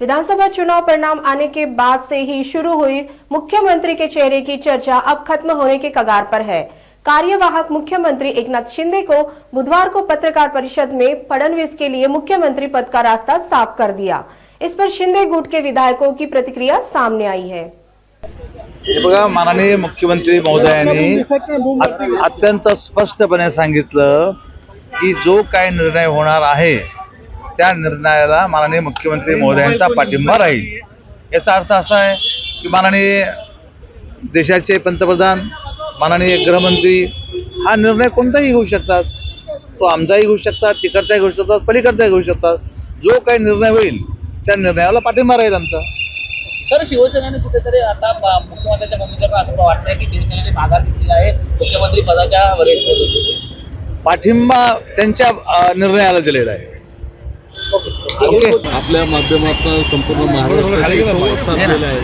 विधानसभा चुनाव परिणाम आने के बाद से ही शुरू हुई मुख्यमंत्री के चेहरे की चर्चा अब खत्म होने के कगार पर है। कार्यवाहक मुख्यमंत्री एकनाथ शिंदे को बुधवार को पत्रकार परिषद में फडणवीस के लिए मुख्यमंत्री पद का रास्ता साफ कर दिया। इस पर शिंदे गुट के विधायकों की प्रतिक्रिया सामने आई है। बघा, माननीय मुख्यमंत्री महोदयांनी अत्यंत स्पष्टपणे सांगितलं की जो काय निर्णय होणार आहे त्या निर्णयाला माननीय मुख्यमंत्री महोदयांचा पाठिंबा राहील। याचा अर्थ असा आहे की माननीय देशाचे पंतप्रधान, माननीय गृहमंत्री हा निर्णय कोणताही घेऊ शकतात। तो आमचाही घेऊ शकतात, तिकडचाही घेऊ शकतात, पलीकडचाही घेऊ शकतात। जो काही निर्णय होईल त्या निर्णयाला पाठिंबा राहील आमचा। सर, शिवसेनेने कुठेतरी आता मुख्यमंत्र्यांच्या भूमिकेवर असं वाटतंय की शिवसेनेने माघार घेतली आहे मुख्यमंत्री पदाच्या वरिष्ठ पाठिंबा त्यांच्या निर्णयाला दिलेला आहे। आपल्या माध्यमातून संपूर्ण महाराष्ट्राशी संवाद साधलेला आहे।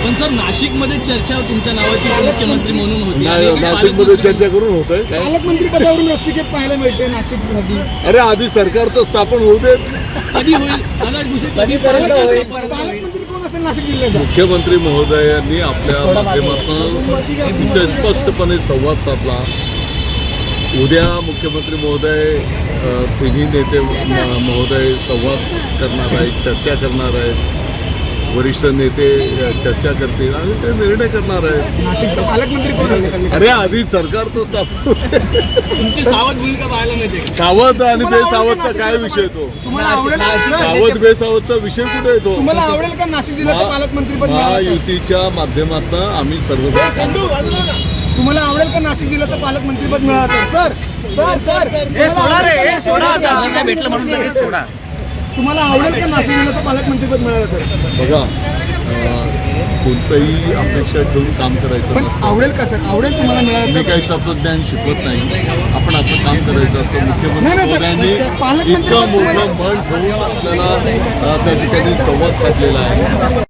पण सर, नाशिकमध्ये चर्चा तुमच्या नावाची मुख्यमंत्री म्हणून होती। नाशिकमध्ये चर्चा करून होत आहे। पालकमंत्री पदावरून रस्तिकेत पाहायला मिळते नाशिकमध्ये। अरे आधी सरकार तर स्थापन होऊ देत। कधी होईल कधी पालकमंत्री कोण असेल नाशिक जिल्ह्याचा? मुख्यमंत्री महोदयांनी आपल्या माध्यमातून अतिशय स्पष्टपणे संवाद साधला। उद्या मुख्यमंत्री महोदय तिन्ही नेते महोदय संवाद करणार आहेत, चर्चा करणार आहेत। वरिष्ठ नेते चर्चा करतील आणि ते निर्णय करणार आहेत। नाशिकचा पालकमंत्री कोण असेल? अरे आधी सरकार तर स्थापन तुमची सावध भूमिका पाहायला मिळते। सावध आणि बेसावधचा काय विषय तो? तुम्हाला आवडेल? सावध बेसावधचा विषय कुठे येतो? तुम्हाला आवडेल का नाशिक जिल्ह्याचं पालकमंत्री पद? महायुतीच्या माध्यमातून आम्ही सर्वजण तुम्हाला आवडेल का नाशिक जिल्ह्याचं पालकमंत्री पद मिळालं? सर सर सर तुम्हाला आवडेल का नाशिक जिल्ह्याचं पालकमंत्री पद मिळालं तर? बघा, कोणतंही अपेक्षा ठेवून काम करायचं पण नसतं। आवडेल का सर? आवडेल तुम्हाला मिळालं मी तर? काही तत्वज्ञान शिकवत नाही। आपण आपलं काम करायचं असतं। मुख्यमंत्री नाही, सर, महोदयांनी पालकमंत्री इतकं पद मोठं मन ठेवून आपल्याला त्या ठिकाणी संवाद साधलेला आहे।